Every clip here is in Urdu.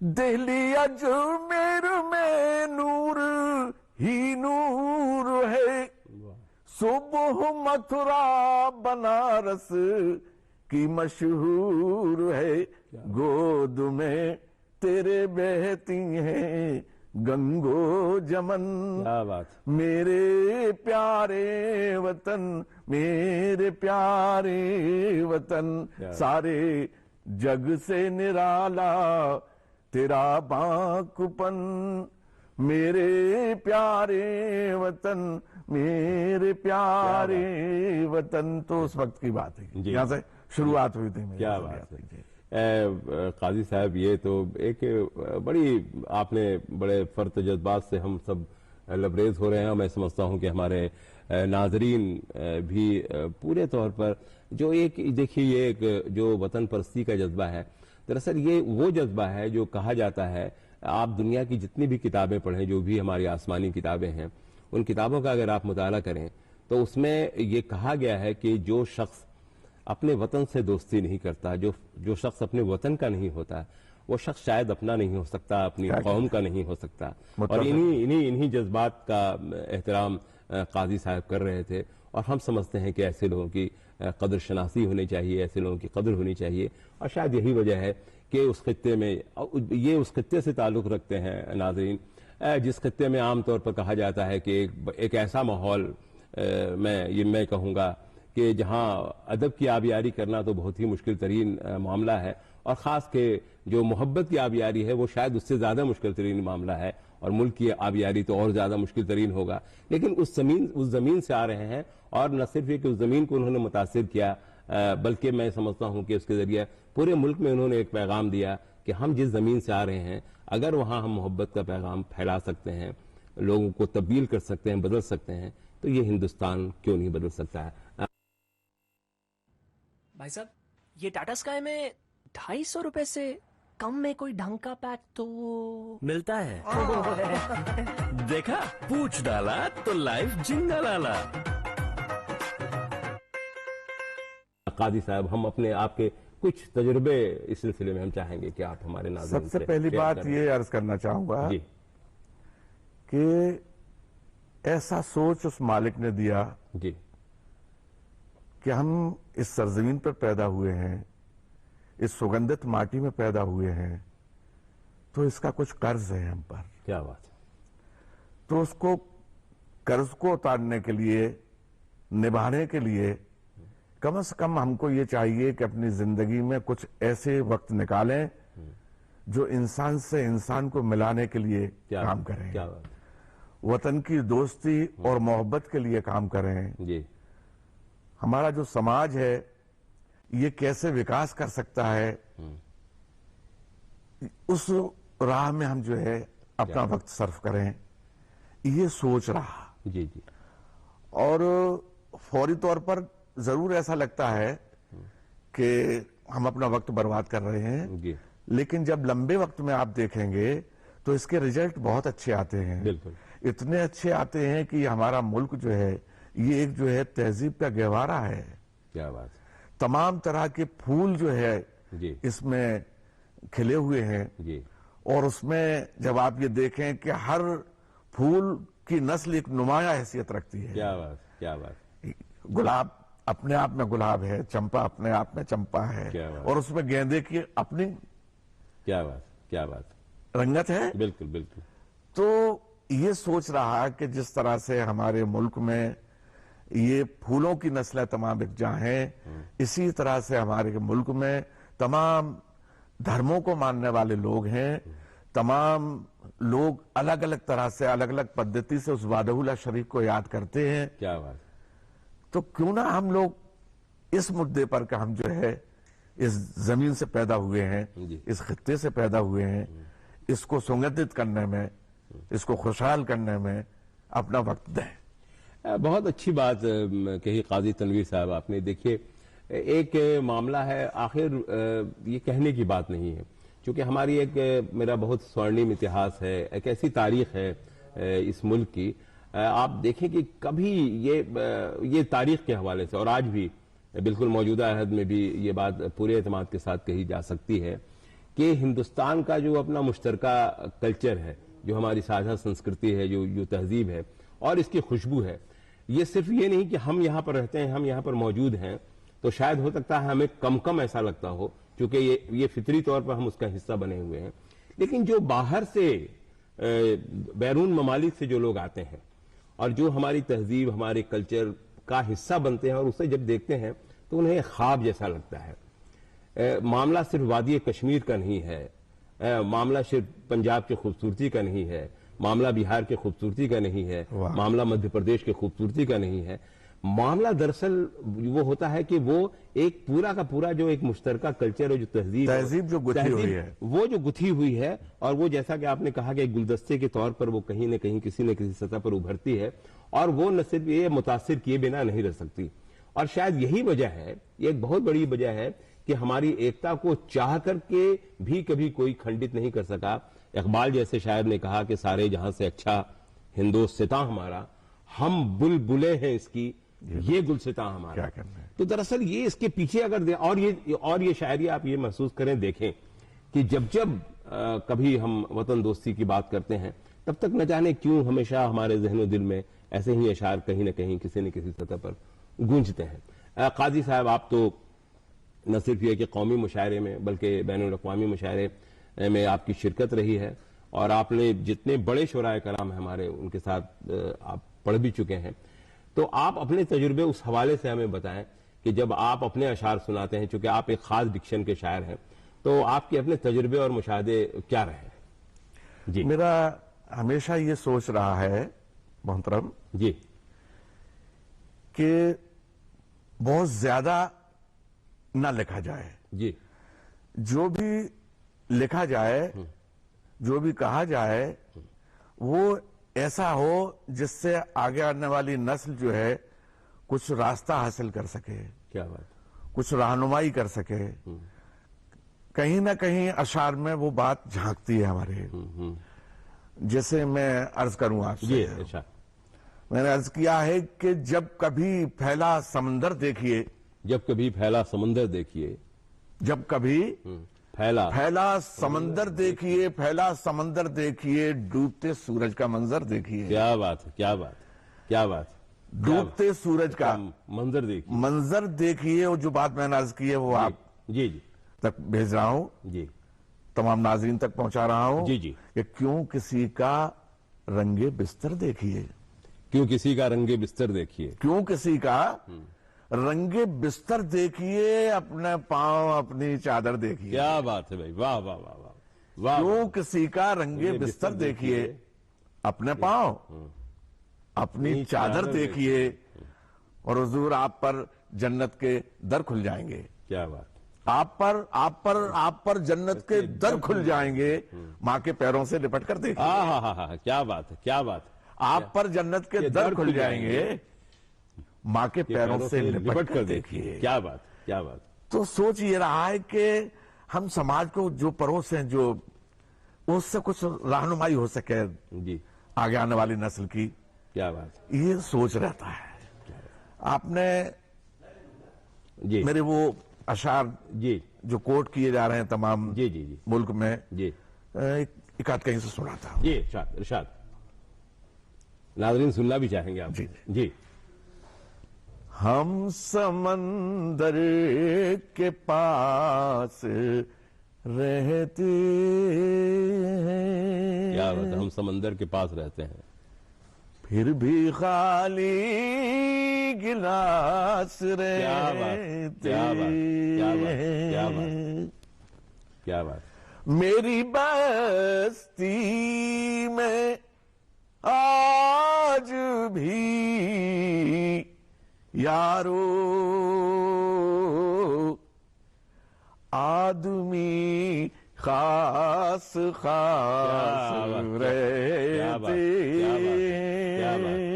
دہلی اجمیر میں نور ہی نور ہے، صبح متھرا بنارس کی مشہور ہے، گود میں تیرے بہتی ہیں گنگو جمن، کیا بات، میرے پیارے وطن، میرے پیارے وطن، سارے جگ سے نرالا تیرا باکپن، میرے پیارے وطن، میرے پیارے وطن۔ تو اس وقت کی بات ہے، یہاں سے شروعات ہوئی تھی میری۔ کیا بات ہے قاضی صاحب، یہ تو ایک بڑی آپ نے بڑے فرط جذبات سے ہم سب لبریز ہو رہے ہیں، اور میں سمجھتا ہوں کہ ہمارے ناظرین بھی پورے طور پر جو ایک دیکھیے یہ ایک جو وطن پرستی کا جذبہ ہے، دراصل یہ وہ جذبہ ہے جو کہا جاتا ہے، آپ دنیا کی جتنی بھی کتابیں پڑھیں، جو بھی ہماری آسمانی کتابیں ہیں، ان کتابوں کا اگر آپ مطالعہ کریں تو اس میں یہ کہا گیا ہے کہ جو شخص اپنے وطن سے دوستی نہیں کرتا، جو شخص اپنے وطن کا نہیں ہوتا، وہ شخص شاید اپنا نہیں ہو سکتا، اپنی قوم کا نہیں ہو سکتا۔ اور انہی جذبات کا احترام قاضی صاحب کر رہے تھے، اور ہم سمجھتے ہیں کہ ایسے لوگوں کی قدر شناسی ہونی چاہیے، ایسے لوگوں کی قدر ہونی چاہیے، اور شاید یہی وجہ ہے کہ اس خطے میں یہ اس خطے سے تعلق رکھتے ہیں ناظرین، جس خطے میں عام طور پر کہا جاتا ہے کہ ایک ایسا ماحول میں کہوں گا کہ جہاں ادب کی آبیاری کرنا تو بہت ہی مشکل ترین معاملہ ہے، اور خاص کہ جو محبت کی آبیاری ہے وہ شاید اس سے زیادہ مشکل ترین معاملہ ہے، اور ملک کی آبیاری تو اور زیادہ مشکل ترین ہوگا۔ لیکن اس زمین سے آ رہے ہیں، اور نہ صرف یہ کہ اس زمین کو انہوں نے متاثر کیا، بلکہ میں سمجھتا ہوں کہ اس کے ذریعے پورے ملک میں انہوں نے ایک پیغام دیا کہ ہم جس زمین سے آ رہے ہیں، اگر وہاں ہم محبت کا پیغام پھیلا سکتے ہیں، لوگوں کو تبدیل کر سکتے ہیں، بدل سکتے ہیں، تو یہ ہندوستان کیوں نہیں بدل سکتا ہے۔ بھائی صاحب، یہ ٹاٹا اسکائی میں 250 روپے سے کم میں کوئی ڈھنگ کا پیک تو ملتا ہے؟ دیکھا، پوچھ ڈالا تو لائف جنگل لالا۔ قاضی صاحب، ہم اپنے آپ کے کچھ تجربے اس سلسلے میں ہم چاہیں گے کہ آپ ہمارے ناظرین سب سے پہلی بات یہ عرض کرنا چاہوں گا کہ ایسا سوچ اس مالک نے دیا جی کہ ہم اس سرزمین پر پیدا ہوئے ہیں، اس سگندھت ماٹی میں پیدا ہوئے ہیں، تو اس کا کچھ قرض ہے ہم پر۔ کیا بات ہے۔ تو اس کو قرض کو اتارنے کے لیے، نبھانے کے لیے کم از کم ہم کو یہ چاہیے کہ اپنی زندگی میں کچھ ایسے وقت نکالیں جو انسان سے انسان کو ملانے کے لیے کام کریں، کیا بات، وطن کی دوستی اور محبت کے لیے کام کریں۔ جی ہمارا جو سماج ہے یہ کیسے وکاس کر سکتا ہے، اس راہ میں ہم جو ہے اپنا وقت صرف کریں، یہ سوچ رہا۔ جی جی اور فوری طور پر ضرور ایسا لگتا ہے کہ ہم اپنا وقت برباد کر رہے ہیں، جی لیکن جب لمبے وقت میں آپ دیکھیں گے تو اس کے ریزلٹ بہت اچھے آتے ہیں، بالکل اتنے اچھے آتے ہیں کہ ہمارا ملک جو ہے یہ ایک جو ہے تہذیب کا گہوارہ ہے۔ کیا بات، تمام طرح کے پھول جو ہے جی اس میں کھلے ہوئے ہیں، جی اور اس میں جب آپ یہ دیکھیں کہ ہر پھول کی نسل ایک نمایاں حیثیت رکھتی ہے۔ کیا بات، کیا بات، گلاب اپنے آپ میں گلاب ہے، چمپا اپنے آپ میں چمپا ہے، کیا بات، اور اس میں گیندے کی اپنی کیا بات، کیا بات، رنگت ہے۔ بالکل بالکل۔ تو یہ سوچ رہا کہ جس طرح سے ہمارے ملک میں یہ پھولوں کی نسلیں تمام یکجا ہیں، اسی طرح سے ہمارے ملک میں تمام دھرموں کو ماننے والے لوگ ہیں، تمام لوگ الگ الگ طرح سے، الگ الگ پدھتی سے اس وعدہ اللہ شریف کو یاد کرتے ہیں۔ کیا بات، تو کیوں نہ ہم لوگ اس مدعے پر کہ ہم جو ہے اس زمین سے پیدا ہوئے ہیں، اس خطے سے پیدا ہوئے ہیں، اس کو سگندھت کرنے میں، اس کو خوشحال کرنے میں اپنا وقت دیں۔ بہت اچھی بات کہی قاضی تنویر صاحب آپ نے۔ دیکھیے، ایک معاملہ ہے، آخر یہ کہنے کی بات نہیں ہے، چونکہ ہماری ایک میرا بہت سورنیم اتہاس ہے، ایک ایسی تاریخ ہے اس ملک کی۔ آپ دیکھیں کہ کبھی یہ تاریخ کے حوالے سے، اور آج بھی بالکل موجودہ عہد میں بھی یہ بات پورے اعتماد کے ساتھ کہی جا سکتی ہے کہ ہندوستان کا جو اپنا مشترکہ کلچر ہے، جو ہماری ساجھا سنسکرتی ہے، جو تہذیب ہے اور اس کی خوشبو ہے، یہ صرف یہ نہیں کہ ہم یہاں پر رہتے ہیں، ہم یہاں پر موجود ہیں تو شاید ہو سکتا ہے ہمیں کم ایسا لگتا ہو، کیونکہ یہ فطری طور پر ہم اس کا حصہ بنے ہوئے ہیں، لیکن جو باہر سے بیرون ممالک سے جو لوگ آتے ہیں اور جو ہماری تہذیب، ہمارے کلچر کا حصہ بنتے ہیں اور اسے جب دیکھتے ہیں تو انہیں ایک خواب جیسا لگتا ہے۔ معاملہ صرف وادی کشمیر کا نہیں ہے، معاملہ صرف پنجاب کی خوبصورتی کا نہیں ہے، معاملہ بہار کی خوبصورتی کا نہیں ہے، معاملہ مدھیہ پردیش کی خوبصورتی کا نہیں ہے، معاملہ دراصل وہ ہوتا ہے کہ وہ ایک پورا کا پورا جو ایک مشترکہ کلچر ہے، جو تہذیب جو گتھی ہوئی ہے، وہ جو گتھی ہوئی ہے، اور وہ جیسا کہ آپ نے کہا کہ ایک گلدستے کے طور پر وہ کہیں نہ کہیں کسی نہ کسی سطح پر ابھرتی ہے، اور وہ نہ صرف یہ متاثر کیے بنا نہیں رہ سکتی۔ اور شاید یہی وجہ ہے، یہ ایک بہت بڑی وجہ ہے کہ ہماری ایکتا کو چاہ کر کے بھی کبھی کوئی کھنڈت نہیں کر سکا۔ اقبال جیسے شاعر نے کہا کہ سارے جہاں سے اچھا ہندوستاں ہمارا، ہم بلبلے ہیں اس کی، یہ گلستاں ہمارا۔ کیا کرنا ہے؟ تو دراصل یہ اس کے پیچھے اگر اور یہ شاعری آپ یہ محسوس کریں، دیکھیں کہ جب کبھی ہم وطن دوستی کی بات کرتے ہیں، تب تک نہ جانے کیوں ہمیشہ ہمارے ذہن و دل میں ایسے ہی اشعار کہیں نہ کہیں کسی نہ کسی سطح پر گونجتے ہیں۔ قاضی صاحب، آپ تو نہ صرف یہ کہ قومی مشاعرے میں بلکہ بین الاقوامی مشاعرے میں آپ کی شرکت رہی ہے، اور آپ نے جتنے بڑے شعراء کرام ہیں ہمارے، ان کے ساتھ آپ پڑھ بھی چکے ہیں، تو آپ اپنے تجربے اس حوالے سے ہمیں بتائیں کہ جب آپ اپنے اشعار سناتے ہیں، چونکہ آپ ایک خاص ڈکشن کے شاعر ہیں، تو آپ کے اپنے تجربے اور مشاہدے کیا رہے ہیں؟ جی میرا ہمیشہ یہ سوچ رہا ہے محترم جی کہ بہت زیادہ نہ لکھا جائے، جی جو بھی لکھا جائے، جو بھی کہا جائے، وہ ایسا ہو جس سے آگے آنے والی نسل جو ہے کچھ راستہ حاصل کر سکے، کیا بات، کچھ رہنمائی کر سکے۔ کہیں نہ کہیں اشعار میں وہ بات جھانکتی ہے ہمارے۔ جیسے میں عرض کروں آپ جی سے، اچھا، میں نے عرض کیا ہے کہ جب کبھی پھیلا سمندر دیکھیے، جب کبھی پھیلا سمندر دیکھیے، جب کبھی پھیلا سمندر دیکھیے، پھیلا سمندر دیکھیے، ڈوبتے سورج کا منظر دیکھیے۔ کیا بات ہے، کیا بات، کیا بات، ڈوبتے سورج کا منظر دیکھیے، منظر دیکھیے۔ اور جو بات میں نے عرض کی ہے وہ آپ جی جی تک بھیج رہا ہوں، جی تمام ناظرین تک پہنچا رہا ہوں جی جی کہ کیوں کسی کا رنگ بستر دیکھیے، کیوں کسی کا رنگ بستر دیکھیے، کیوں کسی کا رنگ بستر دیکھیے، اپنے پاؤں اپنی چادر دیکھیے۔ کیا بات ہے بھائی، واہ واہ واہ واہ واہ، کیوں کسی کا رنگ بستر دیکھیے، اپنے پاؤں اپنی چادر دیکھیے، اور حضور آپ پر جنت کے در کھل جائیں گے۔ کیا بات، آپ پر جنت کے در کھل جائیں گے، ماں کے پیروں سے لپٹ کر دیکھیے۔ ہاں، کیا بات ہے، کیا بات، آپ پر جنت کے در کھل جائیں گے، ماں کے پیروں سے لپٹ کر دیکھیے۔ کیا بات، کیا بات، تو سوچ یہ رہا ہے کہ ہم سماج کو جو پروس ہیں، جو اس سے کچھ رہنمائی ہو سکے جی آگے آنے والی نسل کی، کیا بات، یہ سوچ رہتا ہے۔ آپ نے جی میرے وہ اشعار جی جو کوٹ کیے جا رہے ہیں تمام جی جی جی ملک میں، جی ایک آدھ کہیں سے سنا تھا۔ جی ارشاد، ارشاد، ناظرین سننا بھی چاہیں گے آپ؟ جی جی ہم سمندر کے پاس رہتے ہیں، کیا بات ہے، ہم سمندر کے پاس رہتے ہیں، پھر بھی خالی گلاس کیا بات، رہتے کیا بات، کیا بات، کیا ہیں۔ بات، کیا بات، میری بستی میں آج بھی یارو آدمی خاص رہتے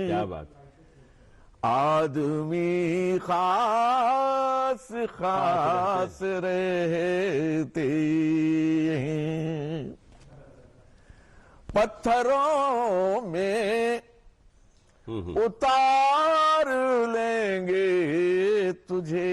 کیا بات، آدمی خاص رہتے ہیں، پتھروں میں اتار لیں گے تجھے،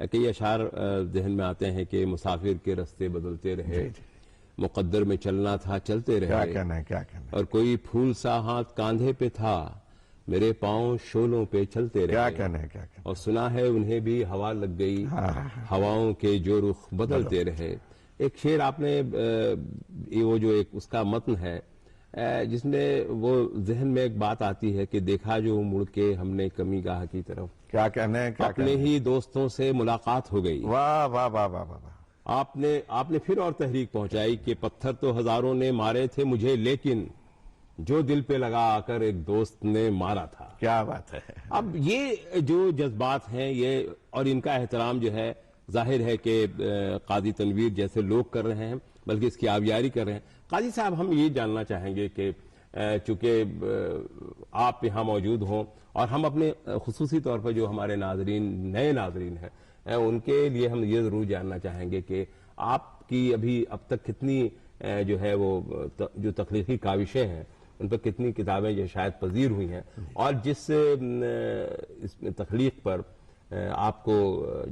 کئی اشعار ذہن میں آتے ہیں کہ مسافر کے رستے بدلتے رہے، مقدر میں چلنا تھا چلتے کیا رہے، کہنا ہے، کیا کہنا ہے، اور کوئی پھول سا ہاتھ کاندھے پہ تھا، میرے پاؤں شولوں پہ چلتے کیا رہے، کہنا ہے، کیا کہنا اور سنا ہے انہیں بھی ہوا لگ گئی، ہواؤں کے جو رخ بدلتے رہے۔ ایک شعر آپ نے وہ جو ایک اس کا متن ہے جس میں وہ ذہن میں ایک بات آتی ہے کہ دیکھا جو مڑ کے ہم نے کمی گاہ کی طرف، کیا کہنا ہے، کیا اپنے کہنا ہے، ہی دوستوں سے ملاقات ہو گئی۔ واہ واہ واہ واہ واہ واہ، آپ نے پھر اور تحریک پہنچائی کہ پتھر تو ہزاروں نے مارے تھے مجھے، لیکن جو دل پہ لگا آ کر ایک دوست نے مارا تھا۔ کیا بات ہے، اب یہ جو جذبات ہیں یہ اور ان کا احترام جو ہے ظاہر ہے کہ قاضی تنویر جیسے لوگ کر رہے ہیں، بلکہ اس کی آبیاری کر رہے ہیں۔ قاضی صاحب ہم یہ جاننا چاہیں گے کہ چونکہ آپ یہاں موجود ہوں اور ہم اپنے خصوصی طور پر جو ہمارے ناظرین نئے ناظرین ہیں ان کے لیے ہم یہ ضرور جاننا چاہیں گے کہ آپ کی ابھی اب تک کتنی جو ہے وہ جو تخلیقی کاوشیں ہیں ان پر کتنی کتابیں جو شاید پذیر ہوئی ہیں، اور جس اس میں تخلیق پر آپ کو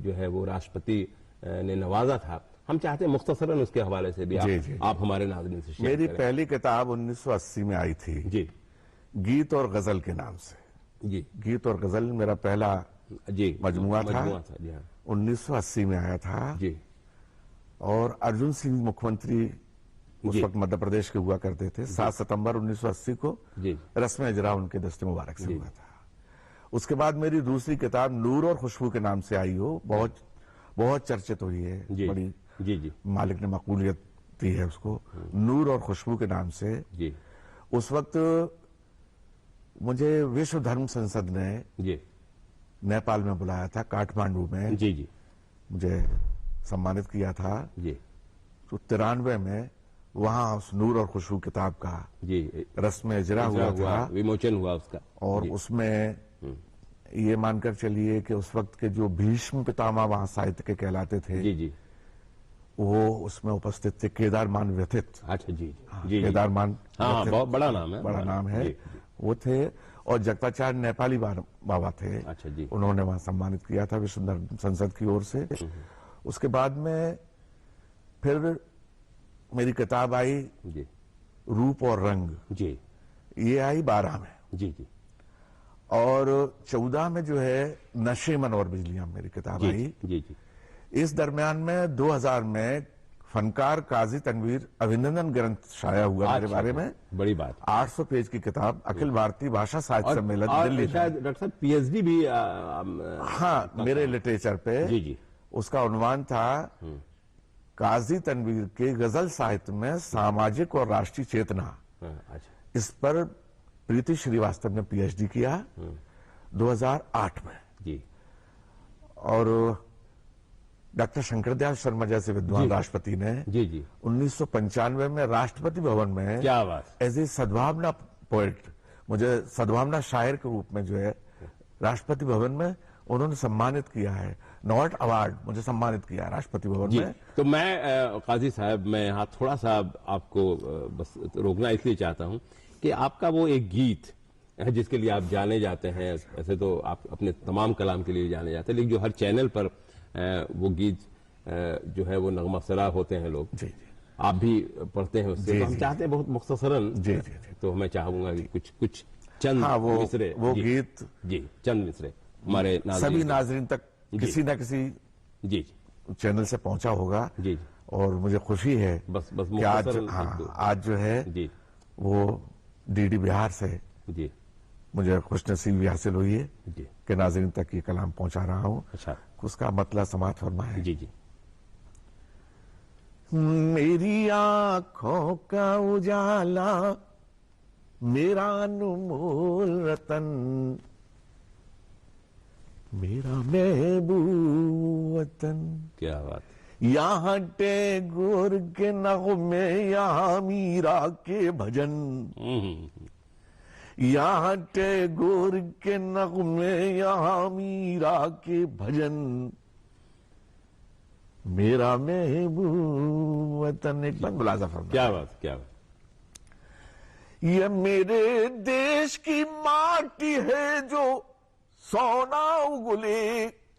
جو ہے وہ راشٹرپتی نے نوازا تھا، ہم چاہتے ہیں مختصراً اس کے حوالے سے بھی آپ ہمارے ناظرین سے شیئر میری کریں۔ پہلی کتاب 1980 میں آئی تھی، جی گیت اور غزل کے نام سے۔ جی گیت اور غزل میرا پہلا جی مجموعہ تھا، جی ہاں 1980 میں آیا تھا، جی اور ارجن سنگھ مکھ منتری اس جی وقت مدھیہ پردیش کے ہوا کرتے تھے۔ 7 ستمبر 1980 کو جی رسم اجرا ان کے دست مبارک سے ہوا تھا۔ اس کے بعد میری دوسری کتاب نور اور خوشبو کے نام سے آئی ہو، بہت چرچت ہوئی ہے، جی بڑی جی جی مالک نے مقبولیت دی ہے اس کو، نور اور خوشبو کے نام سے۔ جی اس وقت مجھے وشو دھرم سنسد نے جی نیپال میں بلایا تھا، کاٹھمانڈو میں جی جی مجھے سمانت کیا تھا، جی تو 93 میں وہاں اس نور اور خوشبو کتاب کا جی رسم اجرا ہوا تھا، وموچن ہوا اس کا، اور اس میں یہ مان کر چلیے کہ اس وقت کے جو بھیشم پتاما وہاں ساہتیہ کے کہلاتے تھے جی جی وہ اس میں اپستھت تھے، کیدار مان ویتھت، اچھا جی جی کیدار مان ہاں ویتھت، بہت بڑا نام ہے، بڑا نام ہے، جی وہ تھے، اور جگتاچاریہ نیپالی بابا تھے، اچھا جی انہوں نے وہاں سمانت کیا تھا وشو دھرم سنسد کی اور سے۔ اس کے بعد میں پھر میری کتاب آئی جی روپ اور رنگ، جی یہ آئی 12 میں، جی جی اور 14 میں جو ہے نشے من اور بجلیاں میری کتاب آئی۔ جی جی اس درمیان میں 2000 میں فنکار قاضی تنویر ابھینندن گرنتھ شائع ہوا میرے بارے میں، بڑی بات، 800 پیج کی کتاب، اکھل بھارتی بھاشا ساہتیہ سمیلن اور دلی میں۔ شاید ڈاکٹر صاحب پی ایچ ڈی بھی ہاں میرے لٹریچر پہ، جی جی اس کا عنوان تھا قاضی تنویر کے غزل ساہتیہ میں ساماجک اور راشٹری چیتنا۔ اچھا اس پر پریتی شری واستو نے پی ایچ ڈی کیا 2008 میں، جی اور ڈاکٹر شنکر دیال شرما جیسے ودوان راشٹرپتی نے جی جی 1995 میں راشٹرپتی بھون میں کیا بات، ایز اے سدبھاونا پوئٹ، مجھے سدبھاونا شاعر کے روپ میں جو ہے راشٹرپتی بھون میں انہوں نے سمانت کیا ہے، نوٹ ایوارڈ مجھے سمانت کیا ہے راشٹرپتی بھون جی میں۔ تو میں قاضی صاحب میں یہاں تھوڑا سا آپ کو بس روکنا اس لیے چاہتا ہوں کہ آپ کا وہ ایک گیت جس کے لیے آپ جانے جاتے ہیں، ایسے تو آپ اپنے تمام کلام کے لیے جانے جاتے ہیں، لیکن جو ہر چینل پر وہ گیت جو ہے وہ نغمہ سرا ہوتے ہیں لوگ، جی جی آپ بھی پڑھتے ہیں اس سے، تو ہم چاہتے ہیں بہت مختصراً، جی جی جی، تو میں چاہوں گا کہ کچھ چند ہاں مصرے، وہ جی گیت جی چند مصرے ہمارے سبھی ناظرین تک کسی نہ کسی جی چینل سے پہنچا ہوگا، جی اور مجھے خوشی ہے بس کہ آج مختصراً آج جو ہے جی وہ ڈی ڈی بہار سے جی مجھے خوش نصیبی حاصل ہوئی ہے جی کہ ناظرین تک یہ کلام پہنچا رہا ہوں، اچھا اس کا مطلب سماعت فرمائیں۔ جی جی میری آنکھوں کا اجالا میرا انمول رتن، میرا محبوب وطن، کیا بات، یہاں ٹیگور کے نغمے، یہاں میرا کے بھجن، یہاں ٹیگور کے نغمے، یہاں میرا کے بھجن، میرا محبوب وطن۔ ایک بار ملاحظہ فرمائیں، کیا بات، کیا بات، یہ میرے دیش کی ماٹی ہے جو سونا اگلے،